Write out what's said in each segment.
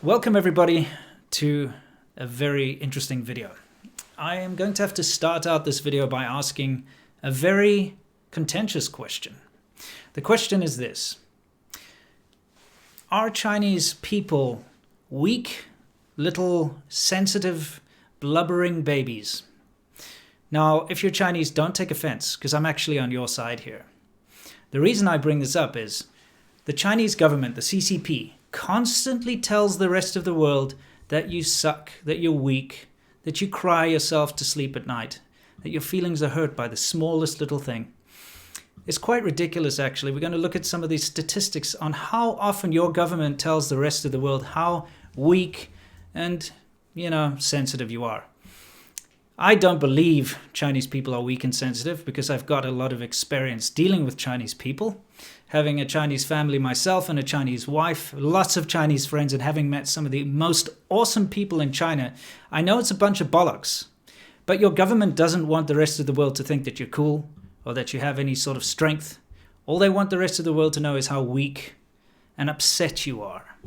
Welcome everybody to a very interesting video. I am going to have to start out this video by asking a very contentious question. The question is this: are Chinese people weak, little, sensitive, blubbering babies? Now, if you're Chinese, don't take offense, because I'm actually on your side here. The reason I bring this up is the Chinese government, the CCP, constantly tells the rest of the world that you suck, that you're weak, that you cry yourself to sleep at night, that your feelings are hurt by the smallest little thing. It's quite ridiculous, actually. We're going to look at some of these statistics on how often your government tells the rest of the world how weak and, sensitive you are. I don't believe Chinese people are weak and sensitive because I've got a lot of experience dealing with Chinese people, having a Chinese family myself and a Chinese wife, lots of Chinese friends, and having met some of the most awesome people in China. I know it's a bunch of bollocks, but your government doesn't want the rest of the world to think that you're cool or that you have any sort of strength. All they want the rest of the world to know is how weak and upset you are.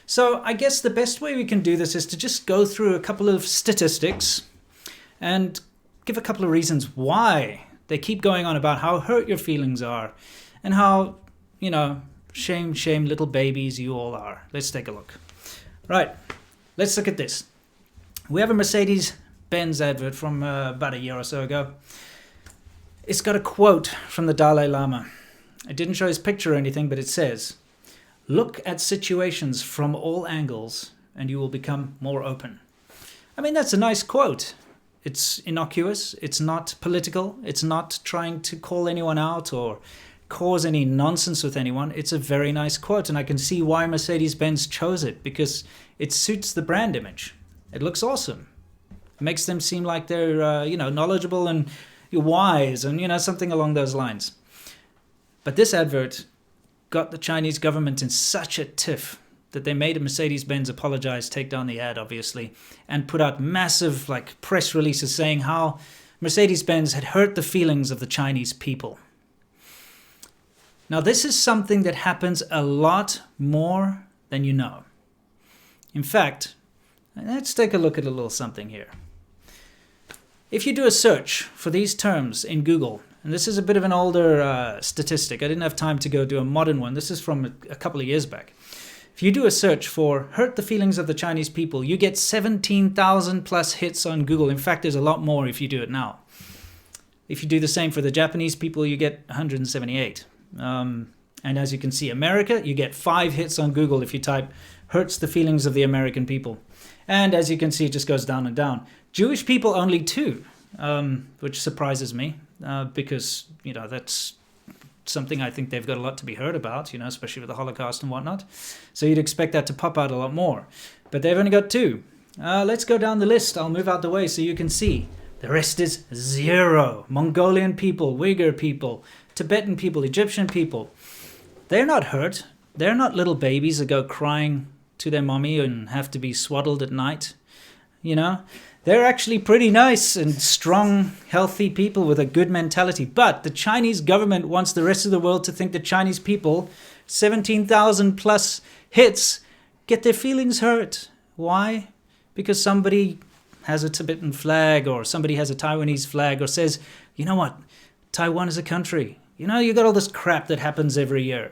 So I guess the best way we can do this is to just go through a couple of statistics and give a couple of reasons why they keep going on about how hurt your feelings are and how, shame, little babies you all are. Let's take a look. Right, let's look at this. We have a Mercedes Benz advert from about a year or so ago. It's got a quote from the Dalai Lama. I didn't show his picture or anything, but it says, "Look at situations from all angles and you will become more open." I mean, that's a nice quote. It's innocuous, it's not political, it's not trying to call anyone out or cause any nonsense with anyone. It's a very nice quote, and I can see why Mercedes Benz chose it, because it suits the brand image. It looks awesome. It makes them seem like they're, knowledgeable and wise and, something along those lines. But this advert got the Chinese government in such a tiff that they made a Mercedes-Benz apologize, take down the ad, obviously, and put out massive press releases saying how Mercedes-Benz had hurt the feelings of the Chinese people. Now, this is something that happens a lot more than you know. In fact, let's take a look at a little something here. If you do a search for these terms in Google, and this is a bit of an older statistic, I didn't have time to go do a modern one. This is from a couple of years back. If you do a search for hurt the feelings of the Chinese people, you get 17,000 plus hits on Google. In fact, there's a lot more if you do it now. If you do the same for the Japanese people, you get 178. And as you can see, America, you get 5 hits on Google if you type hurts the feelings of the American people. And as you can see, it just goes down and down. Jewish people, only 2, which surprises me because, that's something I think they've got a lot to be heard about, especially with the Holocaust and whatnot. So you'd expect that to pop out a lot more. But they've only got 2. Let's go down the list. I'll move out the way so you can see. The rest is 0. Mongolian people, Uyghur people, Tibetan people, Egyptian people. They're not hurt. They're not little babies that go crying to their mommy and have to be swaddled at night. They're actually pretty nice and strong, healthy people with a good mentality. But the Chinese government wants the rest of the world to think that Chinese people, 17,000 plus hits, get their feelings hurt. Why? Because somebody has a Tibetan flag or somebody has a Taiwanese flag or says, you know what, Taiwan is a country. You got all this crap that happens every year.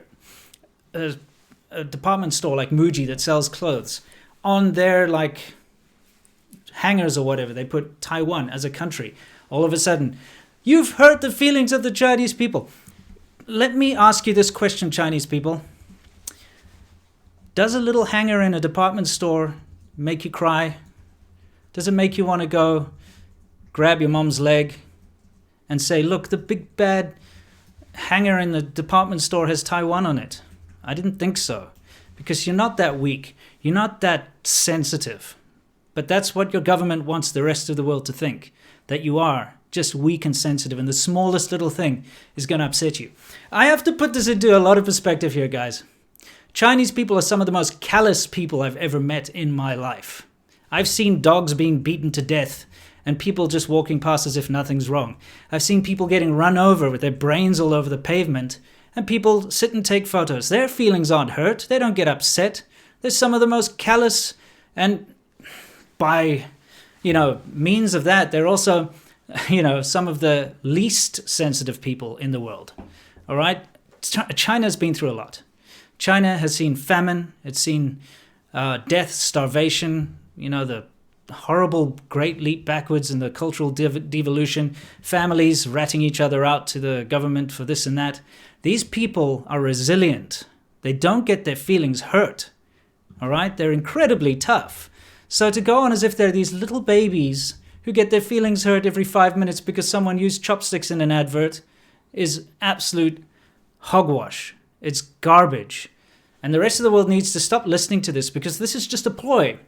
A department store like Muji that sells clothes, on their hangers or whatever, they put Taiwan as a country. All of a sudden, you've hurt the feelings of the Chinese people. Let me ask you this question, Chinese people. Does a little hanger in a department store make you cry? Does it make you want to go grab your mom's leg and say, look, the big bad hanger in the department store has Taiwan on it? I didn't think so, because you're not that weak. You're not that sensitive. But that's what your government wants the rest of the world to think, that you are just weak and sensitive, and the smallest little thing is going to upset you. I have to put this into a lot of perspective here, guys. Chinese people are some of the most callous people I've ever met in my life. I've seen dogs being beaten to death and people just walking past as if nothing's wrong. I've seen people getting run over with their brains all over the pavement, and people sit and take photos. Their feelings aren't hurt. They don't get upset. They're some of the most callous, And by, means of that, they're also, some of the least sensitive people in the world. All right? China's been through a lot. China has seen famine. It's seen death, starvation, the horrible great leap backwards in the cultural devolution, families ratting each other out to the government for this and that. These people are resilient. They don't get their feelings hurt. All right? They're incredibly tough. So to go on as if they're these little babies who get their feelings hurt every 5 minutes because someone used chopsticks in an advert is absolute hogwash. It's garbage. And the rest of the world needs to stop listening to this, because this is just a ploy.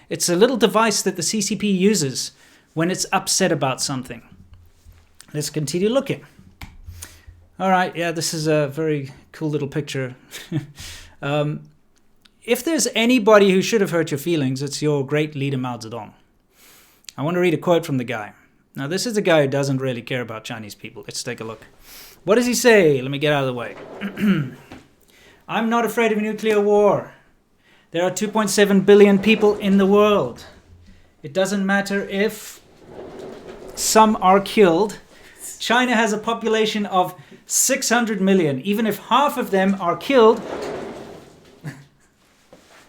It's a little device that the CCP uses when it's upset about something. Let's continue looking. All right, yeah, this is a very cool little picture. If there's anybody who should have hurt your feelings, it's your great leader Mao Zedong. I want to read a quote from the guy. Now, this is a guy who doesn't really care about Chinese people. Let's take a look. What does he say? Let me get out of the way. I'm not afraid of a nuclear war. There are 2.7 billion people in the world. It doesn't matter if some are killed. China has a population of 600 million. Even if half of them are killed,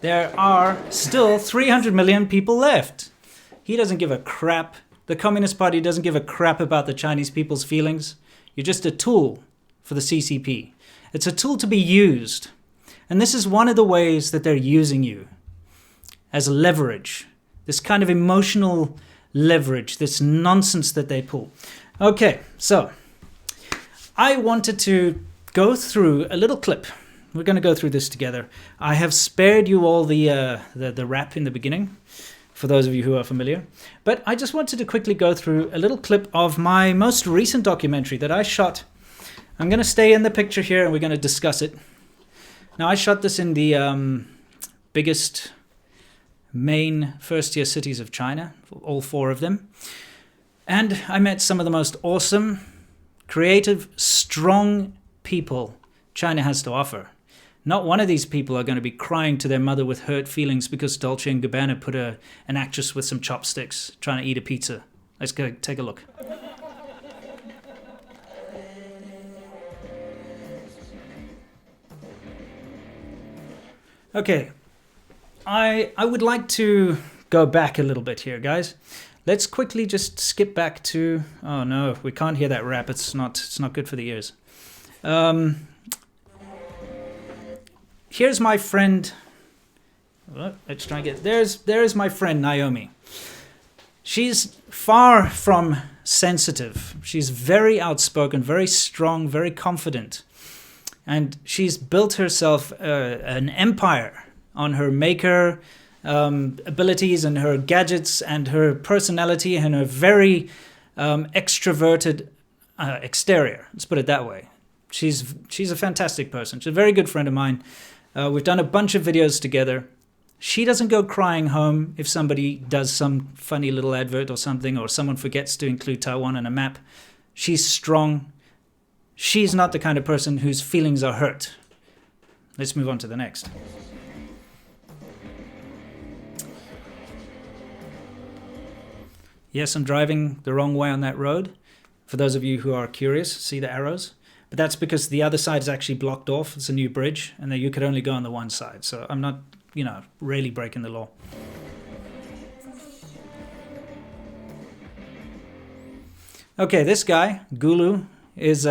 there are still 300 million people left. He doesn't give a crap. The Communist Party doesn't give a crap about the Chinese people's feelings. You're just a tool for the CCP. It's a tool to be used. And this is one of the ways that they're using you as leverage. This kind of emotional leverage, this nonsense that they pull. Okay, so I wanted to go through a little clip. We're going to go through this together. I have spared you all the rap in the beginning, for those of you who are familiar. But I just wanted to quickly go through a little clip of my most recent documentary that I shot. I'm going to stay in the picture here and we're going to discuss it. Now, I shot this in the biggest main first-tier cities of China, all 4 of them. And I met some of the most awesome, creative, strong people China has to offer. Not one of these people are going to be crying to their mother with hurt feelings because Dolce & Gabbana put an actress with some chopsticks trying to eat a pizza. Let's go take a look. Okay, I would like to go back a little bit here, guys. Let's quickly just skip back to... Oh no, we can't hear that rap. It's not good for the ears. Here's my friend. Let's try and get... There's my friend Naomi. She's far from sensitive. She's very outspoken, very strong, very confident. And she's built herself an empire on her maker abilities and her gadgets and her personality and her very extroverted exterior. Let's put it that way. She's a fantastic person. She's a very good friend of mine. We've done a bunch of videos together. She doesn't go crying home if somebody does some funny little advert or something, or someone forgets to include Taiwan on a map. She's strong. She's not the kind of person whose feelings are hurt. Let's move on to the next. Yes, I'm driving the wrong way on that road. For those of you who are curious, see the arrows? But that's because the other side is actually blocked off. It's a new bridge, and then you could only go on the one side. So I'm not, really breaking the law. Okay, this guy, Gulu, is...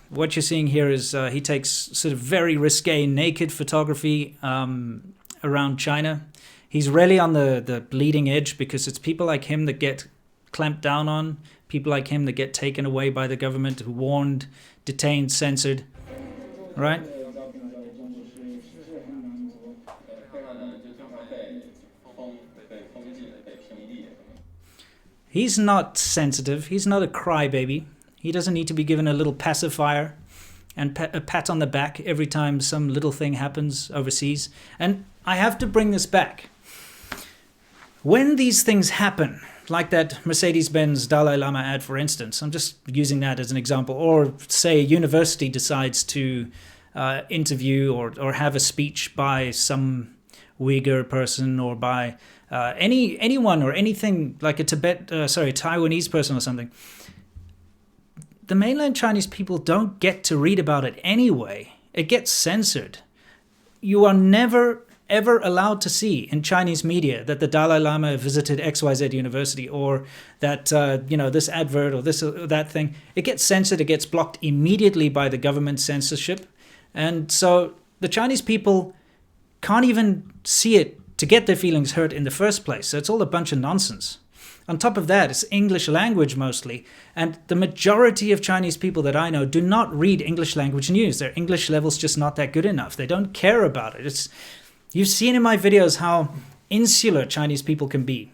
what you're seeing here is he takes sort of very risque naked photography around China. He's really on the bleeding edge because it's people like him that get clamped down on, people like him that get taken away by the government, warned, detained, censored, right? He's not sensitive. He's not a crybaby. He doesn't need to be given a little pacifier and a pat on the back every time some little thing happens overseas. And I have to bring this back. When these things happen, like that Mercedes Benz Dalai Lama ad, for instance, I'm just using that as an example, or say a university decides to interview or have a speech by some Uyghur person or by anyone or anything like a Taiwanese person or something, the mainland Chinese people don't get to read about it anyway. It gets censored. You are never ever allowed to see in Chinese media that the Dalai Lama visited XYZ university, or that this advert or this or that thing. It gets censored. It gets blocked immediately by the government censorship, and so the Chinese people can't even see it to get their feelings hurt in the first place. So it's all a bunch of nonsense. On top of that, it's English language mostly, and the majority of Chinese people that I know do not read English language news. Their English level's just not that good enough. They don't care about it. You've seen in my videos how insular Chinese people can be.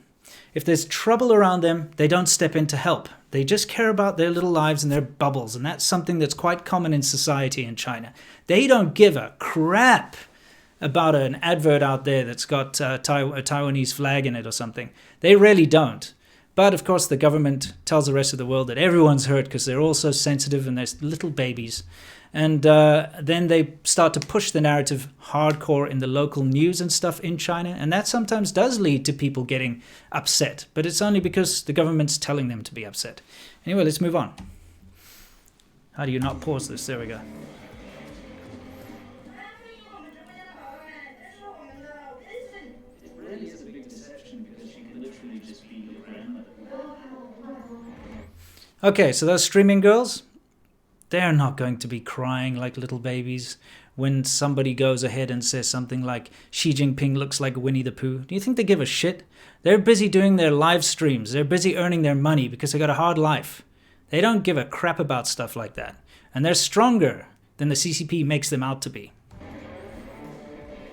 If there's trouble around them, they don't step in to help. They just care about their little lives and their bubbles, and that's something that's quite common in society in China. They don't give a crap about an advert out there that's got a Taiwanese flag in it or something. They really don't. But of course the government tells the rest of the world that everyone's hurt because they're all so sensitive and they're little babies. And then they start to push the narrative hardcore in the local news and stuff in China. And that sometimes does lead to people getting upset. But it's only because the government's telling them to be upset. Anyway, let's move on. How do you not pause this? There we go. It really is a big deception because she could literally just be your grandmother. Okay, so those streaming girls, they're not going to be crying like little babies when somebody goes ahead and says something like Xi Jinping looks like Winnie the Pooh. Do you think they give a shit? They're busy doing their live streams. They're busy earning their money because they got a hard life. They don't give a crap about stuff like that. And they're stronger than the CCP makes them out to be.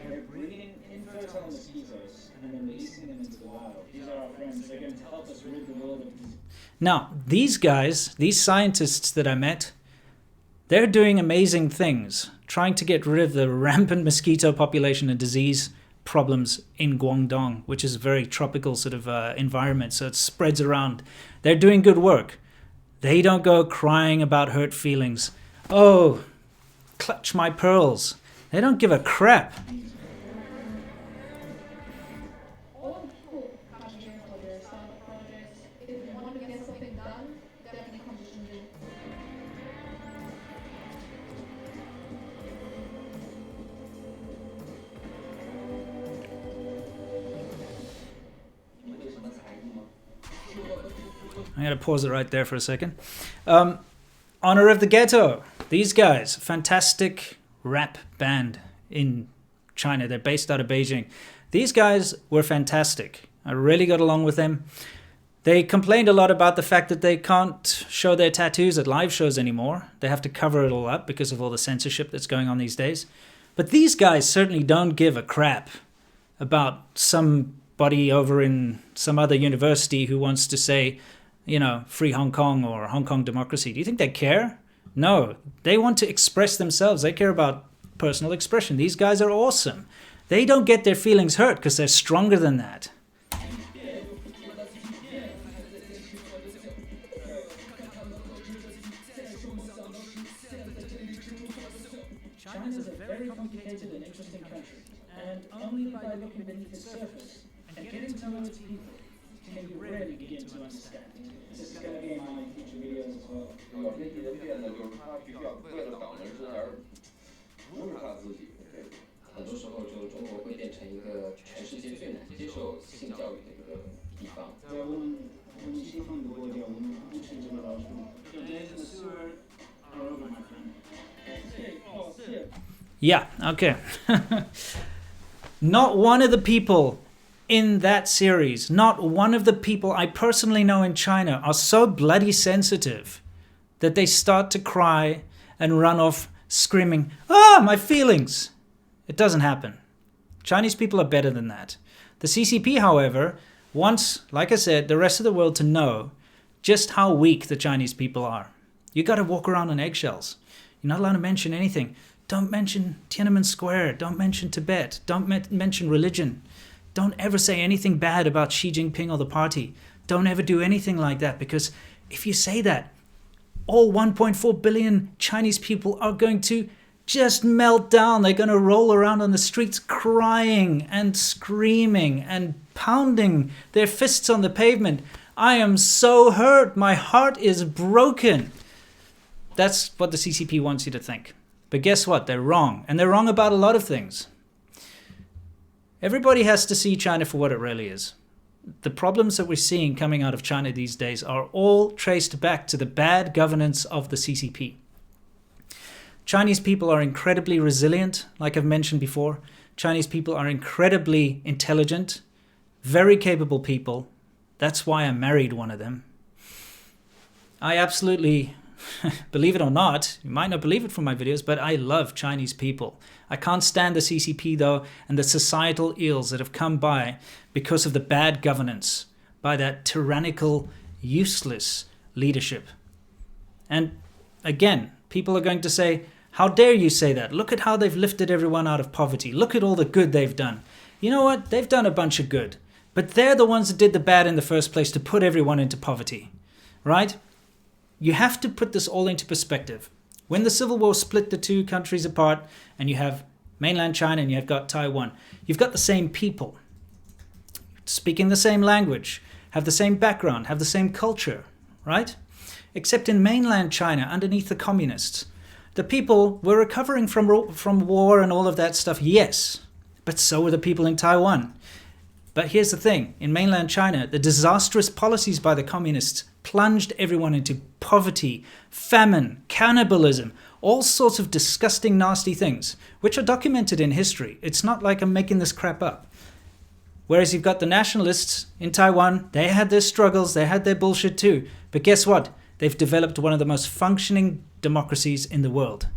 They're breeding infertile mosquitoes and then releasing them into the wild. These are our friends. They're going to help us rid the world of disease. Now, these guys, these scientists that I met, they're doing amazing things, trying to get rid of the rampant mosquito population and disease problems in Guangdong, which is a very tropical sort of environment, so it spreads around. They're doing good work. They don't go crying about hurt feelings. Oh, clutch my pearls. They don't give a crap. I'm going to pause it right there for a second. Honor of the Ghetto. These guys, fantastic rap band in China. They're based out of Beijing. These guys were fantastic. I really got along with them. They complained a lot about the fact that they can't show their tattoos at live shows anymore. They have to cover it all up because of all the censorship that's going on these days. But these guys certainly don't give a crap about somebody over in some other university who wants to say, free Hong Kong or Hong Kong democracy. Do you think they care? No, they want to express themselves. They care about personal expression. These guys are awesome. They don't get their feelings hurt because they're stronger than that. China is a very complicated and interesting country, and only by looking beneath the surface and getting to know its people can you really begin to understand it. This is going to be in my future videos as well. 有些人变得就是他必须要为了党人身而不是他自己。很多时候，就中国会变成一个全世界最难接受性教育的一个地方。在我们西方的国家，我们不是这个老师。Yeah, okay. Not one of the people in that series, not one of the people I personally know in China are so bloody sensitive that they start to cry and run off screaming, my feelings. It doesn't happen. Chinese people are better than that. The CCP, however, wants, like I said, the rest of the world to know just how weak the Chinese people are. You got to walk around on eggshells. You're not allowed to mention anything. Don't mention Tiananmen Square. Don't mention Tibet. Don't mention religion. Don't ever say anything bad about Xi Jinping or the party. Don't ever do anything like that, because if you say that, all 1.4 billion Chinese people are going to just melt down. They're going to roll around on the streets crying and screaming and pounding their fists on the pavement. I am so hurt. My heart is broken. That's what the CCP wants you to think. But guess what? They're wrong. And they're wrong about a lot of things. Everybody has to see China for what it really is. The problems that we're seeing coming out of China these days are all traced back to the bad governance of the CCP. Chinese people are incredibly resilient, like I've mentioned before. Chinese people are incredibly intelligent, very capable people. That's why I married one of them. I absolutely, believe it or not, you might not believe it from my videos, but I love Chinese people. I can't stand the CCP though, and the societal ills that have come by because of the bad governance by that tyrannical, useless leadership. And again, people are going to say, how dare you say that? Look at how they've lifted everyone out of poverty. Look at all the good they've done. You know what? They've done a bunch of good. But they're the ones that did the bad in the first place to put everyone into poverty. Right? You have to put this all into perspective. When the Civil War split the two countries apart, and you have mainland China and you've got Taiwan, you've got the same people, speaking the same language, have the same background, have the same culture, right? Except in mainland China, underneath the communists, the people were recovering from war and all of that stuff, yes, but so were the people in Taiwan. But here's the thing, in mainland China, the disastrous policies by the communists plunged everyone into poverty, famine, cannibalism, all sorts of disgusting, nasty things, which are documented in history. It's not like I'm making this crap up. Whereas you've got the nationalists in Taiwan, they had their struggles, they had their bullshit too. But guess what? They've developed one of the most functioning democracies in the world.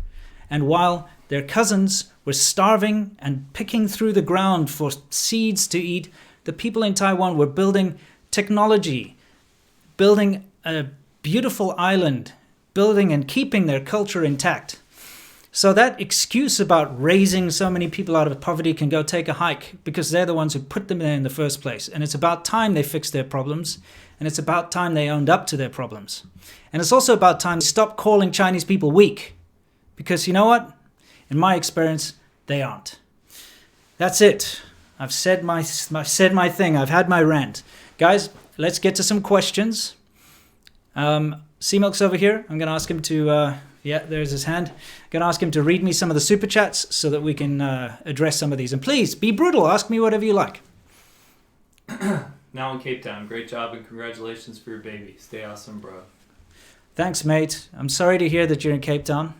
And while their cousins were starving and picking through the ground for seeds to eat, the people in Taiwan were building technology, building a beautiful island, building and keeping their culture intact. So that excuse about raising so many people out of poverty can go take a hike because they're the ones who put them there in the first place. And it's about time they fixed their problems. And it's about time they owned up to their problems. And it's also about time they stop calling Chinese people weak. Because you know what? In my experience, they aren't. That's it. I've said my thing. I've had my rant. Guys, let's get to some questions. C-Milk's over here. I'm going to ask him to... yeah, there's his hand. I'm going to ask him to read me some of the super chats so that we can address some of these. And please, be brutal. Ask me whatever you like. Now in Cape Town. Great job and congratulations for your baby. Stay awesome, bro. Thanks, mate. I'm sorry to hear that you're in Cape Town.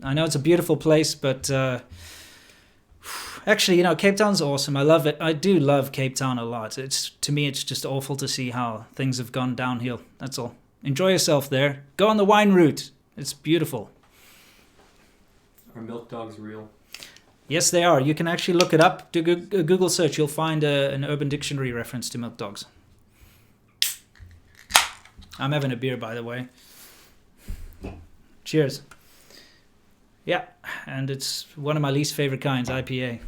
I know it's a beautiful place, but actually, you know, Cape Town's awesome. I love it. I do love Cape Town a lot. To me, it's just awful to see how things have gone downhill. That's all. Enjoy yourself there. Go on the wine route. It's beautiful. Are milk dogs real? Yes, they are. You can actually look it up. Do a Google search. You'll find an Urban Dictionary reference to milk dogs. I'm having a beer, by the way. Cheers. Yeah, and it's one of my least favorite kinds, IPA.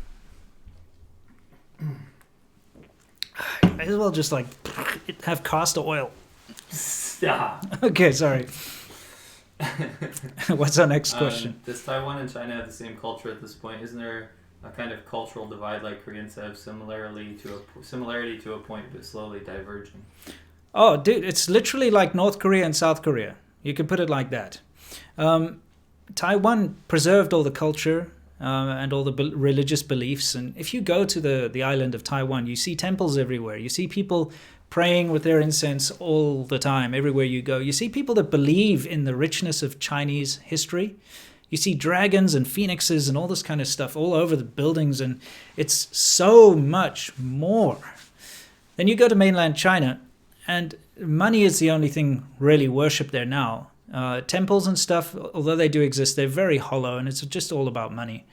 Might as well just like have castor oil. Stop. Okay, sorry. What's our next question? Does Taiwan and China have the same culture at this point? Isn't there a kind of cultural divide like Koreans have, similarity to a point, but slowly diverging? Oh, dude, it's literally like North Korea and South Korea. You can put it like that. Taiwan preserved all the culture and all the religious beliefs. And if you go to the island of Taiwan, you see temples everywhere. You see people praying with their incense all the time, everywhere you go. You see people that believe in the richness of Chinese history. You see dragons and phoenixes and all this kind of stuff all over the buildings, and it's so much more. Then you go to mainland China, and money is the only thing really worshipped there now. Temples and stuff, although they do exist, they're very hollow, and it's just all about money.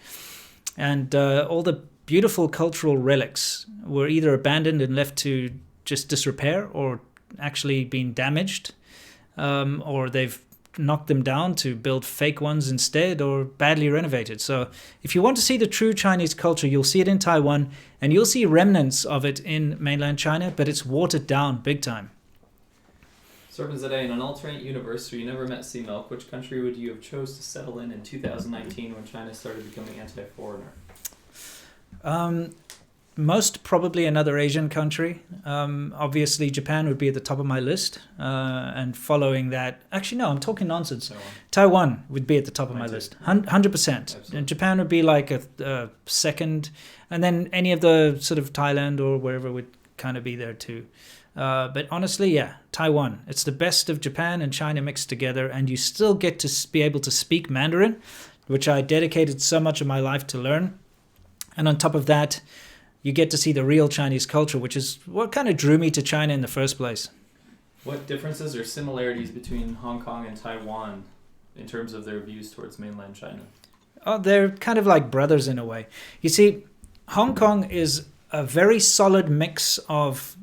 And all the beautiful cultural relics were either abandoned and left to just disrepair, or actually been damaged, or they've knocked them down to build fake ones instead, or badly renovated. So if you want to see the true Chinese culture, you'll see it in Taiwan, and you'll see remnants of it in mainland China, but it's watered down big time. Serpent Zade, in an alternate universe where you never met Sea Milk, which country would you have chose to settle in 2019 when China started becoming anti-foreigner? Most probably another Asian country. Obviously, Japan would be at the top of my list. And following that... Actually, no, I'm talking nonsense. Taiwan would be at the top of my list. 100%. And Japan would be like a second. And then any of the sort of Thailand or wherever would kind of be there too. But honestly, yeah, Taiwan. It's the best of Japan and China mixed together. And you still get to be able to speak Mandarin, which I dedicated so much of my life to learn. And on top of that, you get to see the real Chinese culture, which is what kind of drew me to China in the first place. What differences or similarities between Hong Kong and Taiwan in terms of their views towards mainland China? Oh, they're kind of like brothers in a way. You see, Hong Kong is a very solid mix of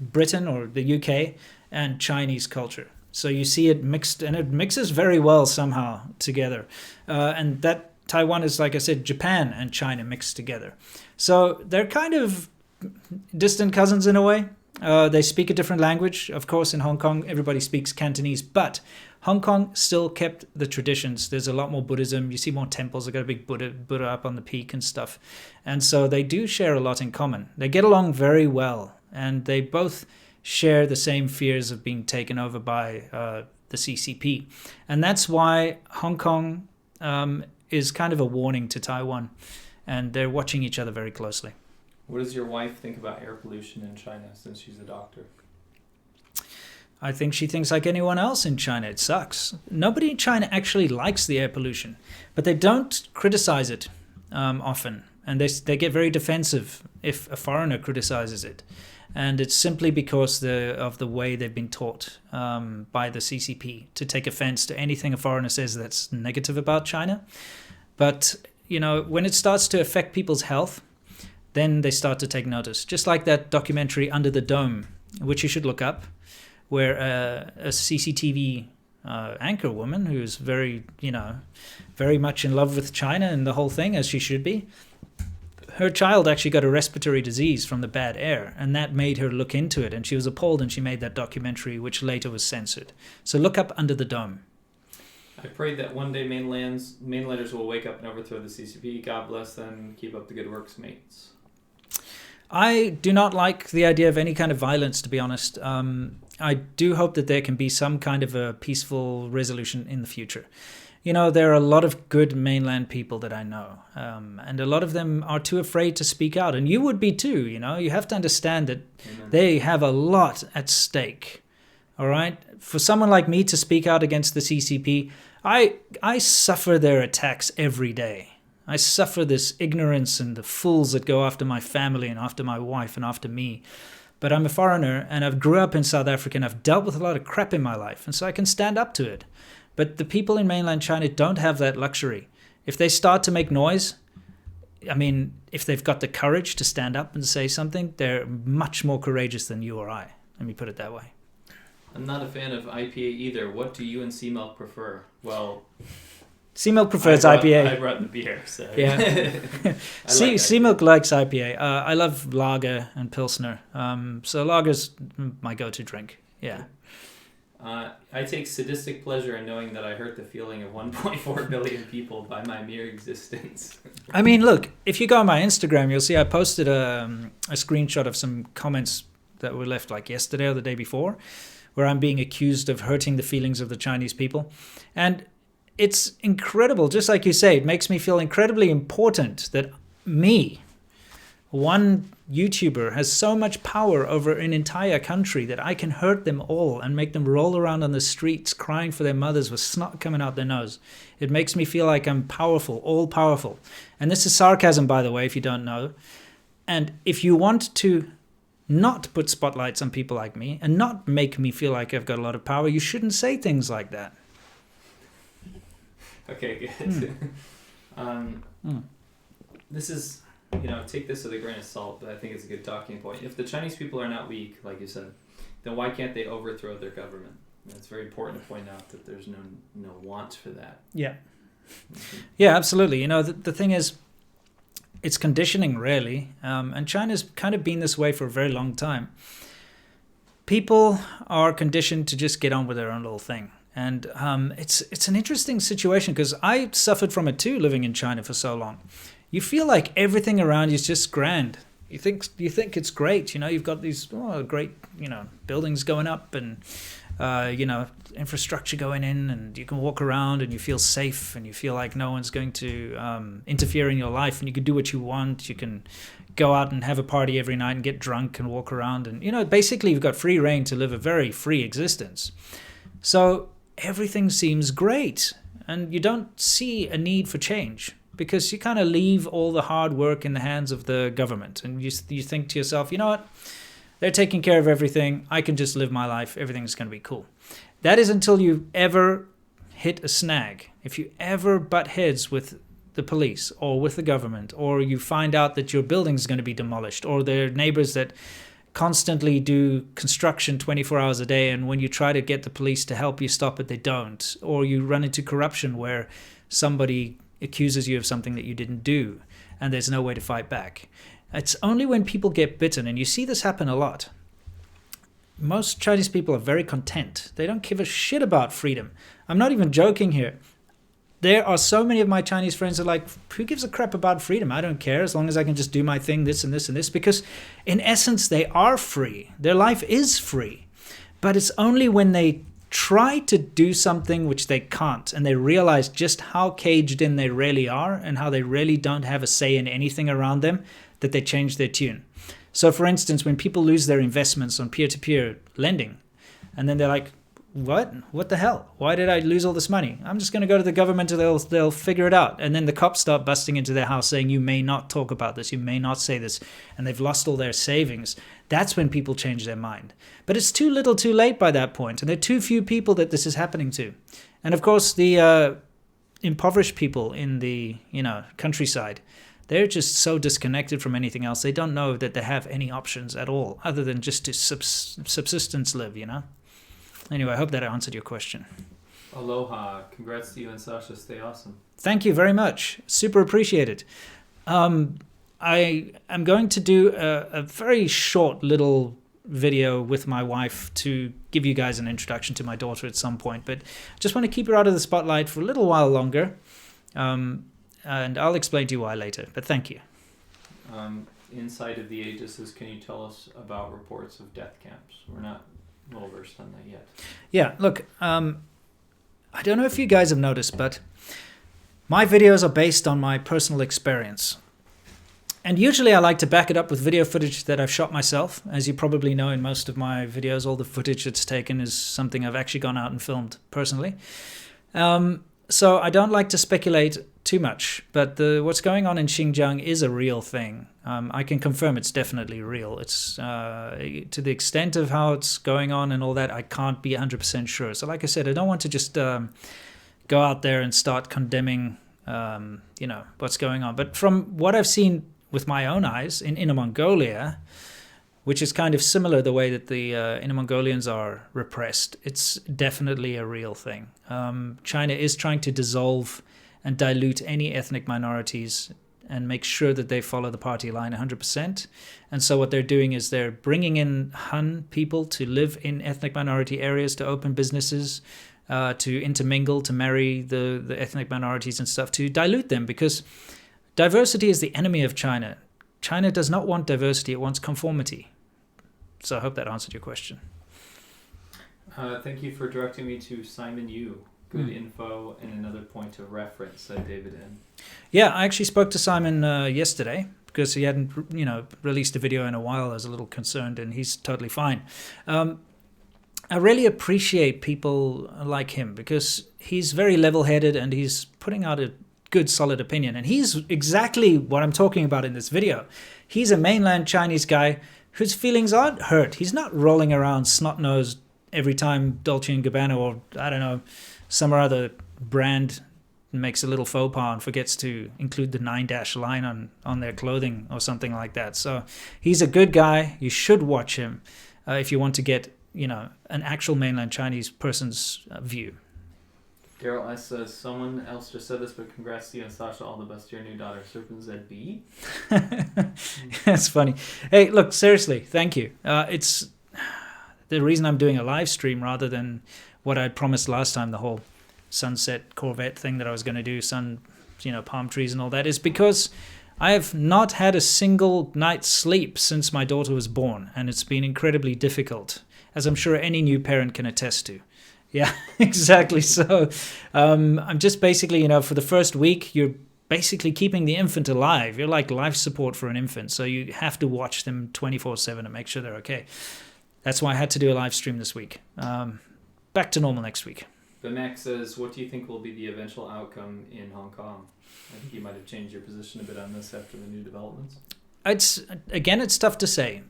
Britain or the UK and Chinese culture. So you see it mixed, and it mixes very well somehow together. And that Taiwan is, like I said, Japan and China mixed together. So they're kind of distant cousins in a way. They speak a different language. Of course, in Hong Kong, everybody speaks Cantonese, but Hong Kong still kept the traditions. There's a lot more Buddhism. You see more temples. They've got a big Buddha up on the peak and stuff. And so they do share a lot in common. They get along very well, and they both share the same fears of being taken over by the CCP. And that's why Hong Kong is kind of a warning to Taiwan, and they're watching each other very closely. What does your wife think about air pollution in China, since she's a doctor? I think she thinks like anyone else in China. It sucks. Nobody in China actually likes the air pollution, but they don't criticize it often, and they get very defensive if a foreigner criticizes it. And it's simply because of the way they've been taught by the CCP to take offense to anything a foreigner says that's negative about China. But, when it starts to affect people's health, then they start to take notice. Just like that documentary Under the Dome, which you should look up, where a CCTV anchor woman who's very much in love with China and the whole thing, as she should be, her child actually got a respiratory disease from the bad air, and that made her look into it, and she was appalled, and she made that documentary, which later was censored. So look up Under the Dome. I pray that one day mainlanders will wake up and overthrow the CCP. God bless them. Keep up the good works, mates. I do not like the idea of any kind of violence, to be honest. I do hope that there can be some kind of a peaceful resolution in the future. There are a lot of good mainland people that I know, and a lot of them are too afraid to speak out. And you would be too, You have to understand that they have a lot at stake, all right? For someone like me to speak out against the CCP, I suffer their attacks every day. I suffer this ignorance and the fools that go after my family and after my wife and after me. But I'm a foreigner, and I've grew up in South Africa, and I've dealt with a lot of crap in my life, and so I can stand up to it. But the people in mainland China don't have that luxury. If they start to make noise, if they've got the courage to stand up and say something, they're much more courageous than you or I. Let me put it that way. I'm not a fan of IPA either. What do you and Sea Milk prefer? Well, Sea Milk prefers IPA. I brought the beer, so yeah. Sea Milk likes IPA. I love lager and Pilsner. So lager's my go-to drink. Yeah. I take sadistic pleasure in knowing that I hurt the feeling of 1.4 billion people by my mere existence. Look, if you go on my Instagram, you'll see I posted a screenshot of some comments that were left like yesterday or the day before, where I'm being accused of hurting the feelings of the Chinese people. And it's incredible. Just like you say, it makes me feel incredibly important that me, one YouTuber, has so much power over an entire country that I can hurt them all and make them roll around on the streets crying for their mothers with snot coming out their nose. It makes me feel like I'm powerful, all powerful. And this is sarcasm, by the way, if you don't know. And if you want to not put spotlights on people like me and not make me feel like I've got a lot of power, you shouldn't say things like that. Okay, good. This is, take this with a grain of salt, but I think it's a good talking point. If the Chinese people are not weak, like you said, then why can't they overthrow their government? And it's very important to point out that there's no want for that. Yeah. Yeah, absolutely. The thing is, it's conditioning, really. And China's kind of been this way for a very long time. people are conditioned to just get on with their own little thing. And it's an interesting situation because I suffered from it too, living in China for so long. You feel like everything around you is just grand. You think it's great. You've got these great, buildings going up and, infrastructure going in, and you can walk around and you feel safe and you feel like no one's going to interfere in your life, and you can do what you want. You can go out and have a party every night and get drunk and walk around. And, basically you've got free reign to live a very free existence. So everything seems great and you don't see a need for change, because you kind of leave all the hard work in the hands of the government, and you think to yourself, you know what, they're taking care of everything, I can just live my life, everything's going to be cool. That is until you ever hit a snag. If you ever butt heads with the police or with the government, or you find out that your building's going to be demolished, or there are neighbors that constantly do construction 24 hours a day, and when you try to get the police to help you stop it, they don't, or you run into corruption where somebody accuses you of something that you didn't do and there's no way to fight back. It's only when people get bitten, and you see this happen a lot. Most Chinese people are very content. They don't give a shit about freedom. I'm not even joking here. There are so many of my Chinese friends that are like, who gives a crap about freedom? I don't care, as long as I can just do my thing, this and this and this, because in essence they are free. Their life is free. But it's only when they try to do something which they can't, and they realize just how caged in they really are and how they really don't have a say in anything around them, that they change their tune. So for instance, when people lose their investments on peer-to-peer lending, and then they're like, what the hell? Why did I lose all this money? I'm just going to go to the government and they'll figure it out. And then the cops start busting into their house saying, you may not talk about this, you may not say this, and they've lost all their savings. That's when people change their mind. But it's too little too late by that point, and there are too few people that this is happening to. And of course, the impoverished people in the countryside, they're just so disconnected from anything else. They don't know that they have any options at all other than just to subsistence live, Anyway, I hope that answered your question. Aloha. Congrats to you and Sasha. Stay awesome. Thank you very much. Super appreciated. I am going to do a very short little video with my wife to give you guys an introduction to my daughter at some point, but just want to keep her out of the spotlight for a little while longer. And I'll explain to you why later, but thank you. Inside of the Aegis is, can you tell us about reports of death camps? We're not well versed on that yet. Yeah, look, I don't know if you guys have noticed, but my videos are based on my personal experience. And usually I like to back it up with video footage that I've shot myself. As you probably know, in most of my videos, all the footage that's taken is something I've actually gone out and filmed personally. So I don't like to speculate too much, but what's going on in Xinjiang is a real thing. I can confirm it's definitely real. It's to the extent of how it's going on and all that, I can't be 100% sure. So like I said, I don't want to just go out there and start condemning what's going on. But from what I've seen with my own eyes in Inner Mongolia, which is kind of similar the way that the Inner Mongolians are repressed, it's definitely a real thing. China is trying to dissolve and dilute any ethnic minorities and make sure that they follow the party line 100%. And so what they're doing is they're bringing in Han people to live in ethnic minority areas, to open businesses, to intermingle, to marry the ethnic minorities and stuff, to dilute them, because diversity is the enemy of China. China does not want diversity, it wants conformity. So I hope that answered your question. Thank you for directing me to Simon Yu. Good info and another point of reference, said David N. Yeah, I actually spoke to Simon yesterday because he hadn't, released a video in a while. I was a little concerned, and he's totally fine. I really appreciate people like him because he's very level-headed and he's putting out a good, solid opinion. And he's exactly what I'm talking about in this video. He's a mainland Chinese guy whose feelings aren't hurt. He's not rolling around snot-nosed every time Dolce & Gabbana or, I don't know, some other brand makes a little faux pas and forgets to include the 9- line on their clothing or something like that. So he's a good guy. You should watch him if you want to get, an actual mainland Chinese person's view. Daryl S. says, someone else just said this, but congrats to you and Sasha. All the best to your new daughter, Serpent ZB. That's funny. Hey, look, seriously, thank you. the reason I'm doing a live stream rather than what I'd promised last time, the whole sunset Corvette thing that I was going to do, palm trees and all that, is because I have not had a single night's sleep since my daughter was born, and it's been incredibly difficult, as I'm sure any new parent can attest to. Yeah, exactly. So I'm just basically, for the first week, you're basically keeping the infant alive. You're like life support for an infant, so you have to watch them 24/7 and make sure they're okay. That's why I had to do a live stream this week. Back to normal next week. But Max says, what do you think will be the eventual outcome in Hong Kong? I think you might have changed your position a bit on this after the new developments. It's tough to say.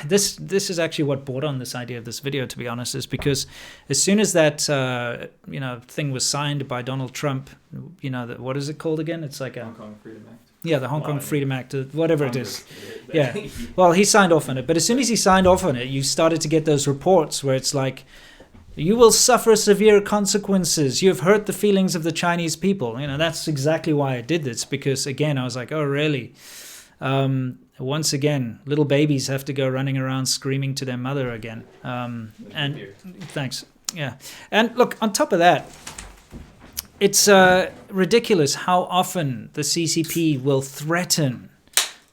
This is actually what brought on this idea of this video, to be honest, is because as soon as that thing was signed by Donald Trump, what is it called again? It's like Hong Kong Freedom Act. Yeah, the Hong Kong Freedom Act, whatever it is. Yeah. Well, he signed off on it, but as soon as he signed off on it, you started to get those reports where it's like, you will suffer severe consequences. You've hurt the feelings of the Chinese people. That's exactly why I did this, because again, I was like, oh, really? Once again, little babies have to go running around screaming to their mother again. And thanks. Yeah. And look, on top of that, it's ridiculous how often the CCP will threaten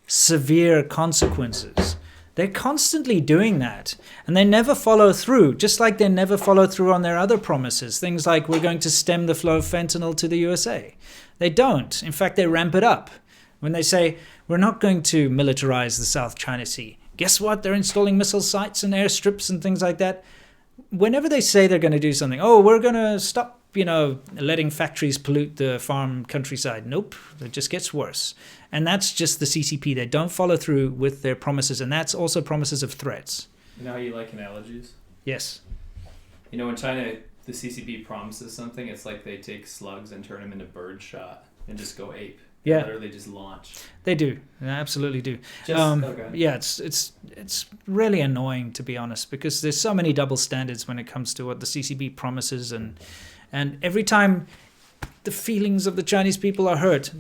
severe consequences. They're constantly doing that, and they never follow through, just like they never follow through on their other promises. Things like, we're going to stem the flow of fentanyl to the USA. They don't. In fact, they ramp it up. When they say, we're not going to militarize the South China Sea. Guess what? They're installing missile sites and airstrips and things like that. Whenever they say they're going to do something, we're going to stop, letting factories pollute the farm countryside. Nope, it just gets worse. And that's just the CCP. They don't follow through with their promises, and that's also promises of threats. You know how you like analogies? Yes. In China, the CCP promises something. It's like they take slugs and turn them into birdshot and just go ape. Yeah. Literally just launch. They do. They absolutely do. Okay. Yeah, it's really annoying, to be honest, because there's so many double standards when it comes to what the CCP promises, and every time the feelings of the Chinese people are hurt,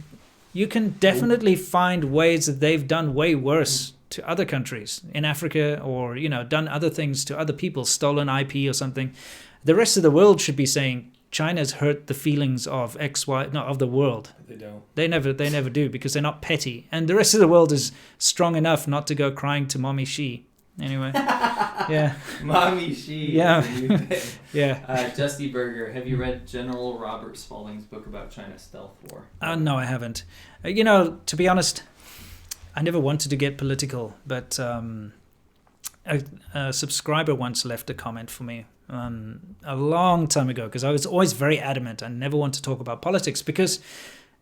you can definitely find ways that they've done way worse to other countries in Africa, or done other things to other people, stolen IP or something. The rest of the world should be saying, China's hurt the feelings of of the world. They don't. They never do, because they're not petty. And the rest of the world is strong enough not to go crying to Mommy Xi. Anyway. Yeah. Mommy Xi. Yeah. Yeah. Dusty Burger, have you read General Robert Spalding's book about China's stealth war? No, I haven't. To be honest, I never wanted to get political, but a subscriber once left a comment for me a long time ago, because I was always very adamant. I never want to talk about politics, because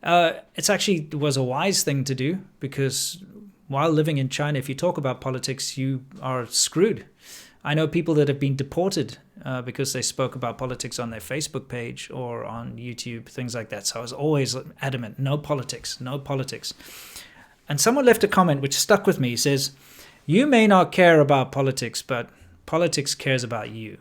it was a wise thing to do, because while living in China, if you talk about politics, you are screwed. I know people that have been deported because they spoke about politics on their Facebook page or on YouTube, things like that. So I was always adamant, no politics, no politics. And someone left a comment which stuck with me. He says, you may not care about politics, but politics cares about you.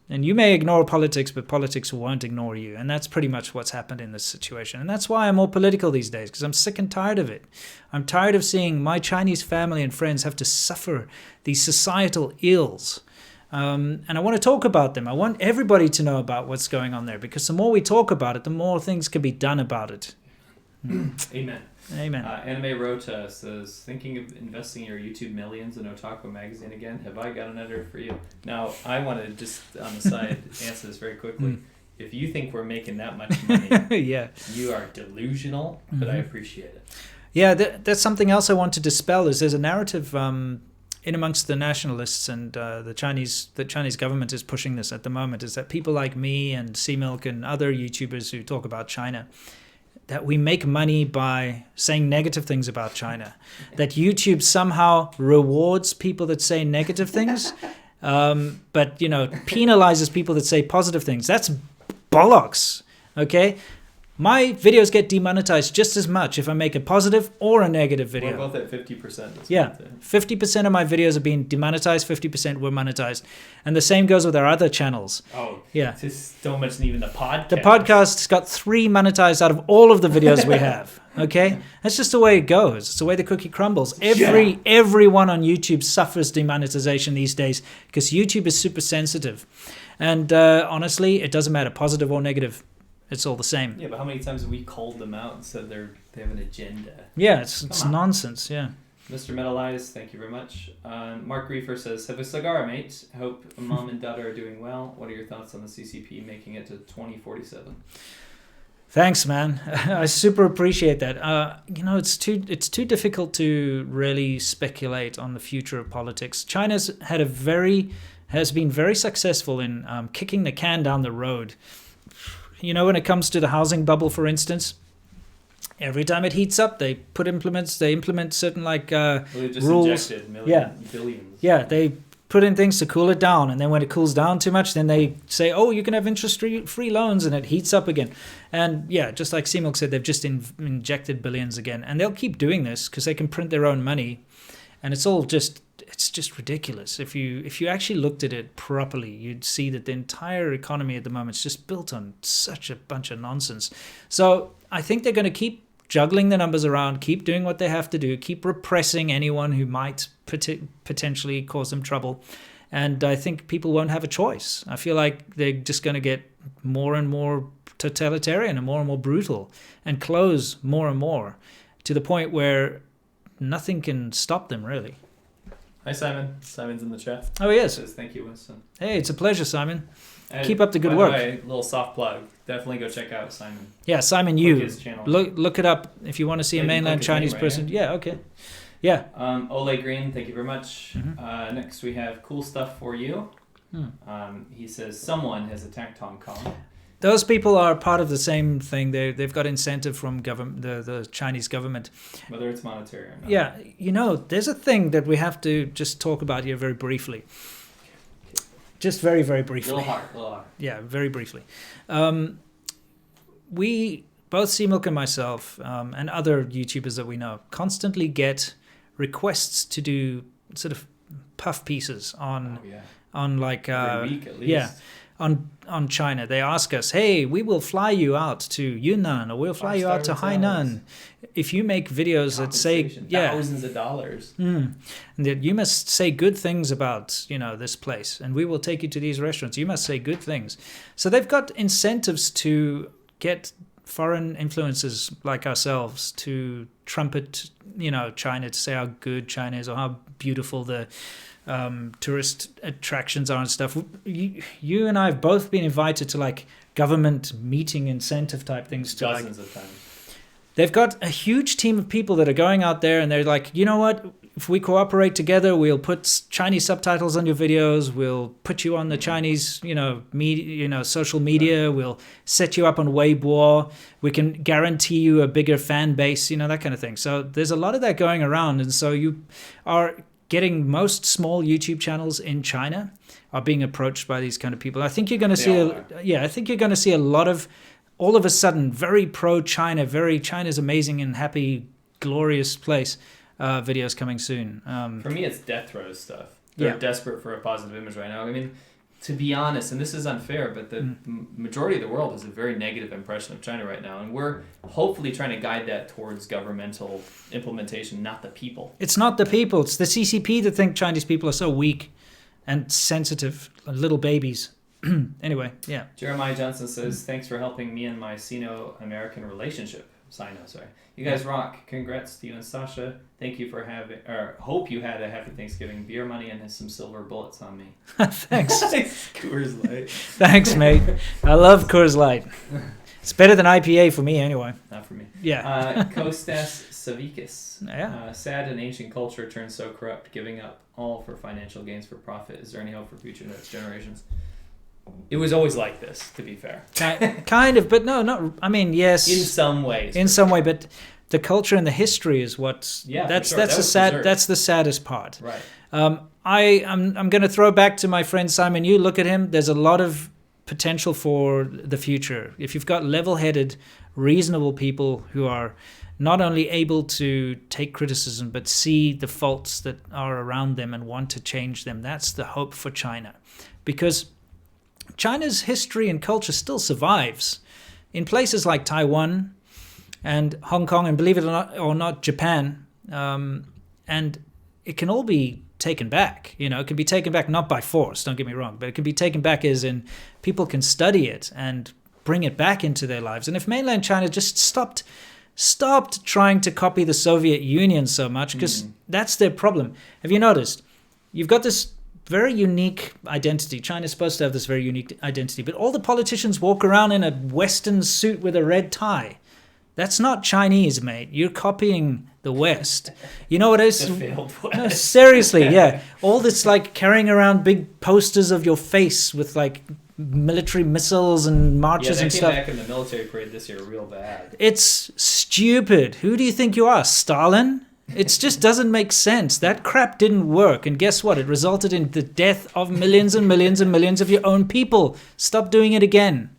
And you may ignore politics, but politics won't ignore you. And that's pretty much what's happened in this situation. And that's why I'm more political these days, because I'm sick and tired of it. I'm tired of seeing my Chinese family and friends have to suffer these societal ills. And I want to talk about them. I want everybody to know about what's going on there, because the more we talk about it, the more things can be done about it. Amen. Amen. Anime Rota says, thinking of investing your YouTube millions in Otaku magazine again? Have I got an editor for you? Now, I want to just, on the side, answer this very quickly. If you think we're making that much money, yeah, you are delusional, but I appreciate it. Yeah, that's something else I want to dispel. Is there's a narrative in amongst the nationalists and the Chinese government is pushing this at the moment, is that people like me and Sea Milk and other YouTubers who talk about China, that we make money by saying negative things about China, that YouTube somehow rewards people that say negative things, but penalizes people that say positive things. That's bollocks. Okay, My videos get demonetized just as much if I make a positive or a negative video. We're both at 50%. Yeah, 50% of my videos are being demonetized, 50% were monetized. And the same goes with our other channels. Oh, yeah. Just don't mention even the podcast. The podcast's got 3 monetized out of all of the videos we have. Okay? That's just the way it goes. It's the way the cookie crumbles. Everyone on YouTube suffers demonetization these days because YouTube is super sensitive. And honestly, it doesn't matter, positive or negative. It's all the same. Yeah, but how many times have we called them out and said they have an agenda? Yeah, it's nonsense, yeah. Mr. Metal Eyes, thank you very much. Mark Reefer says, have a cigar, mate. Hope mom and dad are doing well. What are your thoughts on the CCP making it to 2047? Thanks, man. I super appreciate that. It's too difficult to really speculate on the future of politics. China's has been very successful in kicking the can down the road. When it comes to the housing bubble, for instance, every time it heats up, they implement certain They just rules. Injected billions. Yeah, they put in things to cool it down, and then when it cools down too much, then they say, oh, you can have interest-free loans, and it heats up again. And yeah, just like Seamilk said, they've just injected billions again, and they'll keep doing this because they can print their own money, and it's just ridiculous. If you actually looked at it properly, you'd see that the entire economy at the moment is just built on such a bunch of nonsense. So I think they're going to keep juggling the numbers around, keep doing what they have to do, keep repressing anyone who might potentially cause them trouble. And I think people won't have a choice. I feel like they're just going to get more and more totalitarian and more brutal and close more and more to the point where nothing can stop them, really. Hi, Simon. Simon's in the chat. Oh, yes. Says, thank you, Winston. Hey, it's a pleasure, Simon. Keep up the good work. By the way, little soft plug. Definitely go check out Simon. Yeah, Simon Yu. His channel. Look it up if you want to see a mainland Chinese person. Yeah, okay. Yeah. Ole Green, thank you very much. Mm-hmm. Next we have cool stuff for you. He says someone has attacked Hong Kong. Those people are part of the same thing. They've got incentive from the Chinese government. Whether it's monetary or not. Yeah, there's a thing that we have to just talk about here very briefly. Just very, very briefly. A little hard. Yeah, very briefly. We, both Seamilk and myself, and other YouTubers that we know, constantly get requests to do sort of puff pieces on like every week at least. Yeah. On China. They ask us, hey, we will fly you out to Yunnan, or we'll fly you out to Hainan if you make videos that say thousands of dollars. And that you must say good things about this place, and we will take you to these restaurants. You must say good things. So they've got incentives to get foreign influencers like ourselves to trumpet China, to say how good China is or how beautiful the tourist attractions are and stuff. You and I have both been invited to like government meeting incentive type things. Dozens of times. They've got a huge team of people that are going out there and they're like, you know what? If we cooperate together, we'll put Chinese subtitles on your videos. We'll put you on the Chinese, media, social media. We'll set you up on Weibo. We can guarantee you a bigger fan base, that kind of thing. So there's a lot of that going around. And so you are getting most small YouTube channels in China are being approached by these kind of people. I think you're going to see a lot of, all of a sudden, very pro-China, very China's amazing and happy, glorious place videos coming soon. For me, it's death throes stuff. They're desperate for a positive image right now. I mean, to be honest, and this is unfair, but the majority of the world has a very negative impression of China right now, and we're hopefully trying to guide that towards governmental implementation, not the people. It's not the people. It's the CCP that think Chinese people are so weak and sensitive, little babies. Anyway, yeah. Jeremiah Johnson says, thanks for helping me and my Sino-American relationship. You guys rock. Congrats to you and Sasha. Thank you for hope you had a happy Thanksgiving. Beer money and some silver bullets on me. Thanks. Coors Light. Thanks, mate. I love Coors Light. It's better than IPA for me, anyway. Not for me. Yeah. Kostas Savikis. Yeah. Sad and ancient culture turns so corrupt, giving up all for financial gains for profit. Is there any hope for future generations? It was always like this, to be fair. Kind of, but no, not. I mean, yes. In some ways. In some way, but the culture and the history is what's. Yeah, that's for sure. that's the sad. Preserved. That's the saddest part. Right. I'm going to throw back to my friend Simon Yu. Look at him. There's a lot of potential for the future, if you've got level-headed, reasonable people who are not only able to take criticism but see the faults that are around them and want to change them, that's the hope for China. Because China's history and culture still survives in places like Taiwan and Hong Kong, and believe it or not, Japan. And it can all be taken back. You know, it can be taken back not by force, don't get me wrong, but it can be taken back as in people can study it and bring it back into their lives. And if mainland China just stopped trying to copy the Soviet Union so much, because that's their problem. Have you noticed? You've got this very unique identity. China's supposed to have this very unique identity, but all the politicians walk around in a Western suit with a red tie. That's not Chinese, mate. You're copying the West. You know what it is? The failed West. No, seriously, yeah. All this like carrying around big posters of your face with like military missiles and marches and stuff. Yeah, they came back in the military parade this year real bad. It's stupid. Who do you think you are, Stalin? It just doesn't make sense. That crap didn't work. And guess what? It resulted in the death of millions and millions and millions of your own people. Stop doing it again.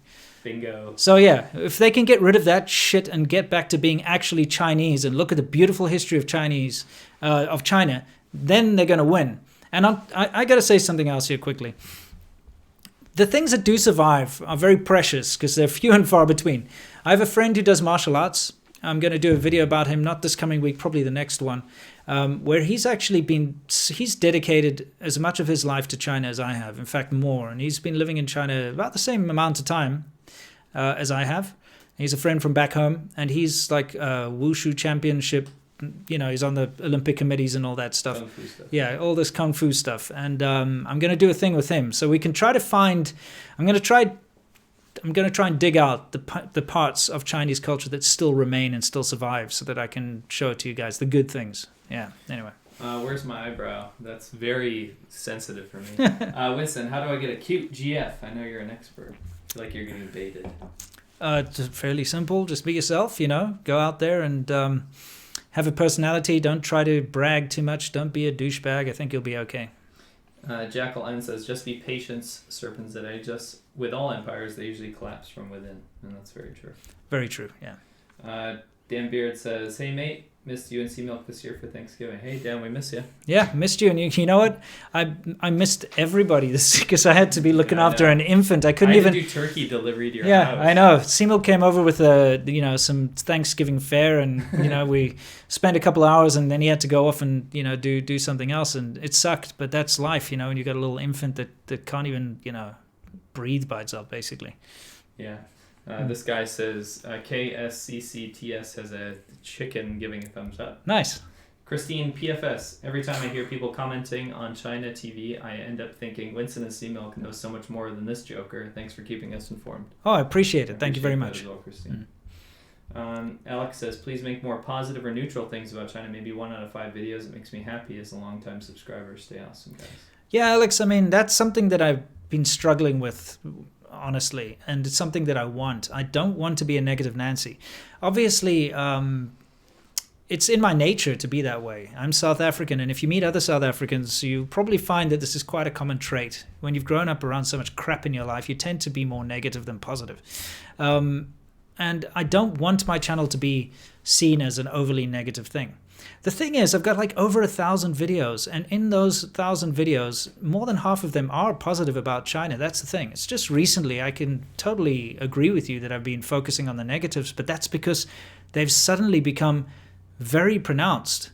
Bingo. So yeah, if they can get rid of that shit and get back to being actually Chinese and look at the beautiful history of China, then they're going to win. And I got to say something else here quickly. The things that do survive are very precious because they're few and far between. I have a friend who does martial arts. I'm going to do a video about him, not this coming week, probably the next one, where he's dedicated as much of his life to China as I have, in fact more. And he's been living in China about the same amount of time as I have. He's a friend from back home, and he's like wushu championship. You know, he's on the Olympic committees and all that stuff. Kung fu stuff. Yeah, all this kung fu stuff. And I'm going to do a thing with him, so we can try to find. I'm going to try and dig out the parts of Chinese culture that still remain and still survive, so that I can show it to you guys, the good things. Yeah. Anyway. Where's my eyebrow? That's very sensitive for me. Winston, how do I get a cute GF? I know you're an expert. I feel like you're getting baited. It's fairly simple. Just be yourself, you know. Go out there and have a personality. Don't try to brag too much. Don't be a douchebag. I think you'll be okay. Jackal N says, just be patient, serpents that age us. With all empires, they usually collapse from within. And that's very true. Very true, yeah. Dan Beard says, hey mate, missed UNC milk this year for Thanksgiving. Hey Dan, we miss you. Yeah, missed you. And you know what? I missed everybody this because I had to be looking after an infant. I couldn't even do turkey delivery to your Yeah, house. I know. Seymour came over with some Thanksgiving fare, and we spent a couple hours, and then he had to go off and do something else, and it sucked. But that's life, and you got a little infant that can't even breathe by itself, basically. Yeah. This guy says KSCCTS has a chicken giving a thumbs up. Nice. Christine PFS. Every time I hear people commenting on China TV, I end up thinking Winston and Seamilk knows so much more than this joker. Thanks for keeping us informed. Oh, I appreciate it. Thank you very much. As well, Christine. Alex says, please make more positive or neutral things about China. Maybe 1 out of 5 videos. It makes me happy as a long-time subscriber. Stay awesome, guys. Yeah, Alex, I mean, that's something that I've been struggling with, honestly, and it's something that I want. I don't want to be a negative Nancy. Obviously, it's in my nature to be that way. I'm South African, and if you meet other South Africans, you probably find that this is quite a common trait. When you've grown up around so much crap in your life, you tend to be more negative than positive. And I don't want my channel to be seen as an overly negative thing. The thing is, I've got like over 1,000 videos, and in those 1,000 videos, more than half of them are positive about China. That's the thing. It's just recently I can totally agree with you that I've been focusing on the negatives, but that's because they've suddenly become very pronounced.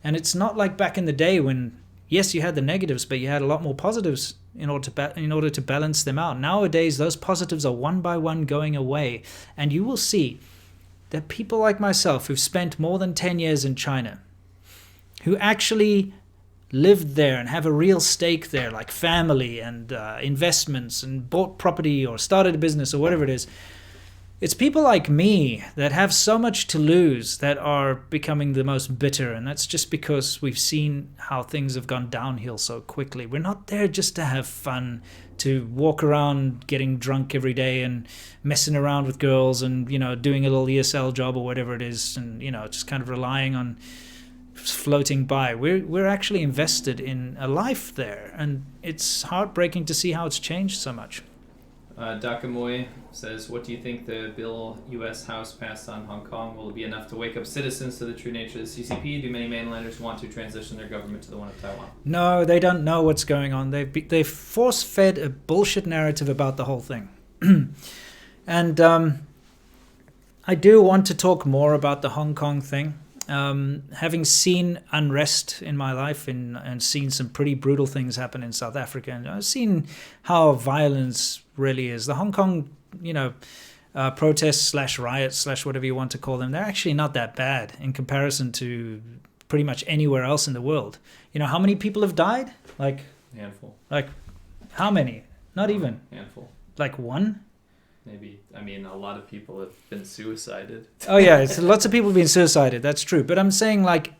And it's not like back in the day when, yes, you had the negatives, but you had a lot more positives in order to balance them out. Nowadays, those positives are one by one going away, and you will see that people like myself who've spent more than 10 years in China, who actually lived there and have a real stake there, like family and investments and bought property or started a business or whatever it is, it's people like me that have so much to lose that are becoming the most bitter. And that's just because we've seen how things have gone downhill so quickly. We're not there just to have fun, to walk around getting drunk every day and messing around with girls and, doing a little ESL job or whatever it is, and, just kind of relying on floating by. We're actually invested in a life there, and it's heartbreaking to see how it's changed so much. Dakamoy says, what do you think the bill U.S. House passed on Hong Kong? Will it be enough to wake up citizens to the true nature of the CCP? Do many mainlanders want to transition their government to the one of Taiwan? No, they don't know what's going on. They force-fed a bullshit narrative about the whole thing. And I do want to talk more about the Hong Kong thing. Having seen unrest in my life and seen some pretty brutal things happen in South Africa, and I've seen how violence really is. The Hong Kong, protests / riots / whatever you want to call them, they're actually not that bad in comparison to pretty much anywhere else in the world. You know how many people have died? Like Handful. Like how many? Not even. Handful. Like one? Maybe. I mean, a lot of people have been suicided. Oh yeah, lots of people have been suicided. That's true. But I'm saying, like,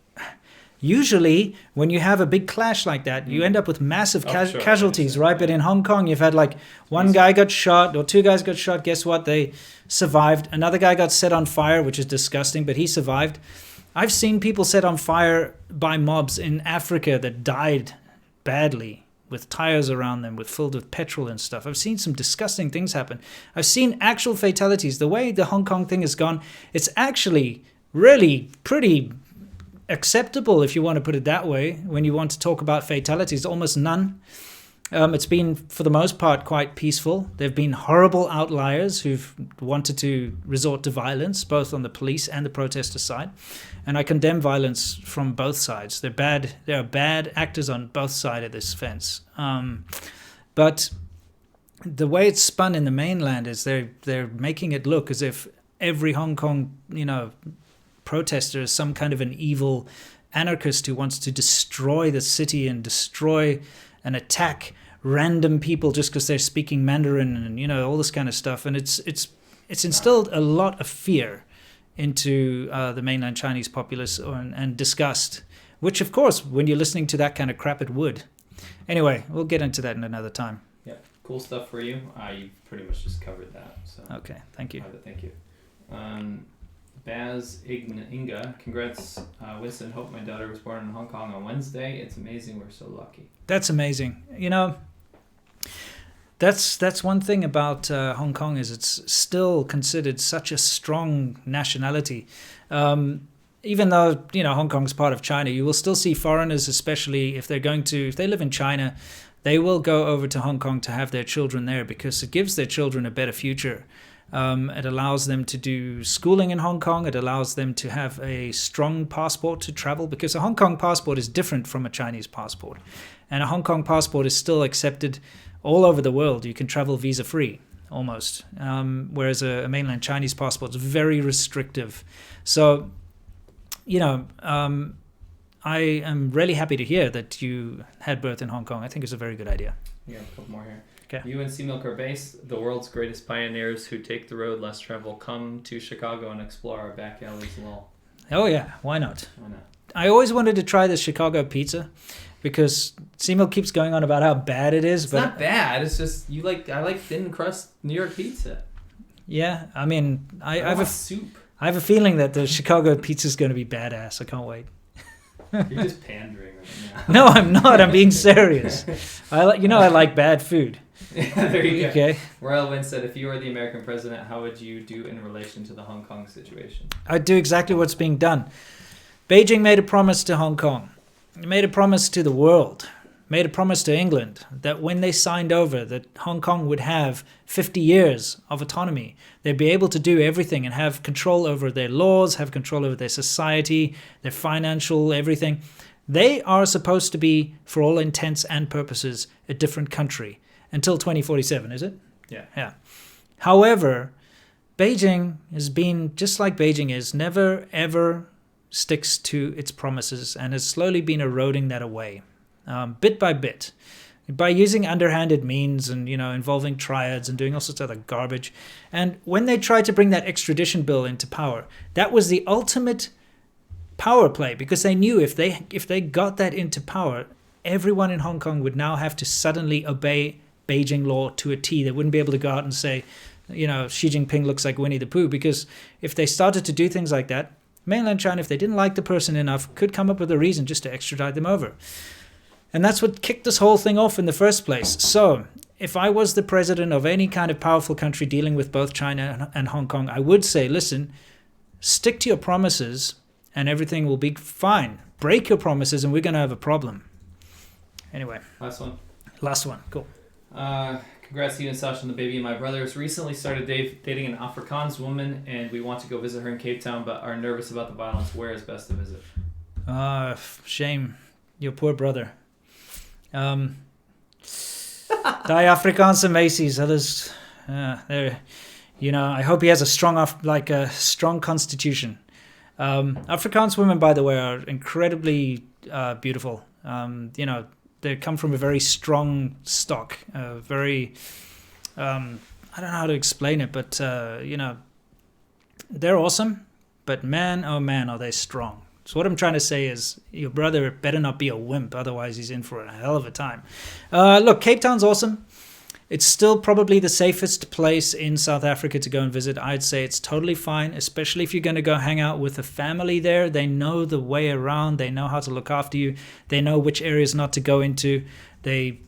usually when you have a big clash like that, you end up with massive casualties, right? But in Hong Kong, you've had like one guy got shot or two guys got shot. Guess what? They survived. Another guy got set on fire, which is disgusting, but he survived. I've seen people set on fire by mobs in Africa that died badly, with tires around them, filled with petrol and stuff. I've seen some disgusting things happen. I've seen actual fatalities. The way the Hong Kong thing has gone, it's actually really pretty acceptable, if you want to put it that way. When you want to talk about fatalities, almost none. It's been, for the most part, quite peaceful. There have been horrible outliers who've wanted to resort to violence, both on the police and the protester side. And I condemn violence from both sides. They're bad. There are bad actors on both sides of this fence. But the way it's spun in the mainland is they're making it look as if every Hong Kong, protester is some kind of an evil anarchist who wants to destroy the city and destroy and attack random people just because they're speaking Mandarin and all this kind of stuff. And it's instilled a lot of fear into the mainland Chinese populace and disgust, which of course when you're listening to that kind of crap it would. Anyway, we'll get into that in another time. Yeah, cool stuff for you. You pretty much just covered that. So okay, thank you. Thank you. Baz Inga, congrats, Winston. Hope my daughter was born in Hong Kong on Wednesday. It's amazing. We're so lucky. That's amazing. That's one thing about Hong Kong is it's still considered such a strong nationality. Even though Hong Kong's part of China, you will still see foreigners, especially if they live in China, they will go over to Hong Kong to have their children there because it gives their children a better future. It allows them to do schooling in Hong Kong. It allows them to have a strong passport to travel because a Hong Kong passport is different from a Chinese passport. And a Hong Kong passport is still accepted all over the world. You can travel visa-free, almost. Whereas a mainland Chinese passport is very restrictive. So, I am really happy to hear that you had birth in Hong Kong. I think it's a very good idea. Yeah, a couple more here. Okay. You and Sea Milk are based. The world's greatest pioneers who take the road less traveled come to Chicago and explore our back alleys. Lol. Oh yeah, why not? Why not? I always wanted to try the Chicago pizza because Sea Milk keeps going on about how bad it is. It's not bad. It's just I like thin crust New York pizza. Yeah, I mean, I have soup. I have a feeling that the Chicago pizza is going to be badass. I can't wait. You're just pandering right now. No, I'm not. I'm being serious. I like bad food. Yeah, there you go. Okay. Royal Wynn said, if you were the American president, how would you do in relation to the Hong Kong situation? I'd do exactly what's being done. Beijing made a promise to Hong Kong. Made a promise to the world. Made a promise to England that when they signed over, that Hong Kong would have 50 years of autonomy. They'd be able to do everything and have control over their laws, have control over their society, their financial, everything. They are supposed to be, for all intents and purposes, a different country. Until 2047, is it? Yeah. However, Beijing has been, just like Beijing is, never ever sticks to its promises and has slowly been eroding that away, bit by bit, by using underhanded means and, involving triads and doing all sorts of other garbage. And when they tried to bring that extradition bill into power, that was the ultimate power play because they knew if they got that into power, everyone in Hong Kong would now have to suddenly obey Beijing law to a T. They wouldn't be able to go out and say, Xi Jinping looks like Winnie the Pooh, because if they started to do things like that, mainland China, if they didn't like the person enough, could come up with a reason just to extradite them over. And that's what kicked this whole thing off in the first place. So if I was the president of any kind of powerful country dealing with both China and Hong Kong, I would say, listen, stick to your promises and everything will be fine. Break your promises and we're going to have a problem. Anyway. Last one. Last one. Cool. Congrats to you and Sasha and the baby. My brother has recently started dating an Afrikaans woman, and we want to go visit her in Cape Town, but are nervous about the violence. Where is best to visit? Shame. Your poor brother. Die Afrikaanse meisies. Others, they're, I hope he has a strong constitution. Afrikaans women, by the way, are incredibly beautiful. They come from a very strong stock. I don't know how to explain it, but they're awesome. But man, oh man, are they strong. So what I'm trying to say is your brother better not be a wimp, otherwise he's in for a hell of a time. Look, Cape Town's awesome. It's still probably the safest place in South Africa to go and visit. I'd say it's totally fine, especially if you're going to go hang out with a family there. They know the way around. They know how to look after you. They know which areas not to go into. They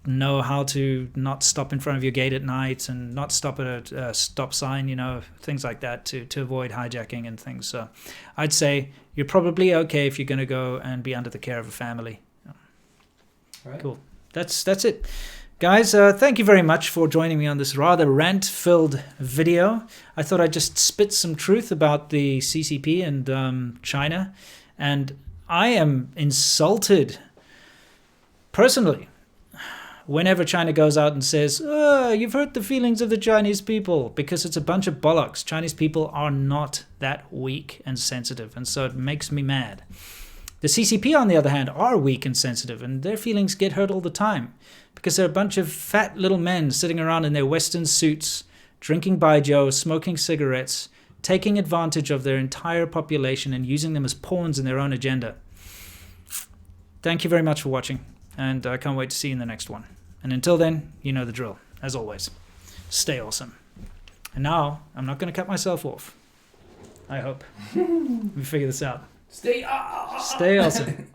know how to not stop in front of your gate at night and not stop at a stop sign, things like that to avoid hijacking and things. So I'd say you're probably okay if you're going to go and be under the care of a family. All right. Cool. That's it. Guys, thank you very much for joining me on this rather rant-filled video. I thought I'd just spit some truth about the CCP and China. And I am insulted, personally, whenever China goes out and says, you've hurt the feelings of the Chinese people, because it's a bunch of bollocks. Chinese people are not that weak and sensitive, and so it makes me mad. The CCP, on the other hand, are weak and sensitive, and their feelings get hurt all the time because they're a bunch of fat little men sitting around in their Western suits, drinking baijiu, smoking cigarettes, taking advantage of their entire population and using them as pawns in their own agenda. Thank you very much for watching, and I can't wait to see you in the next one. And until then, you know the drill. As always, stay awesome. And now, I'm not going to cut myself off. I hope. Let me figure this out. Stay Stay awesome.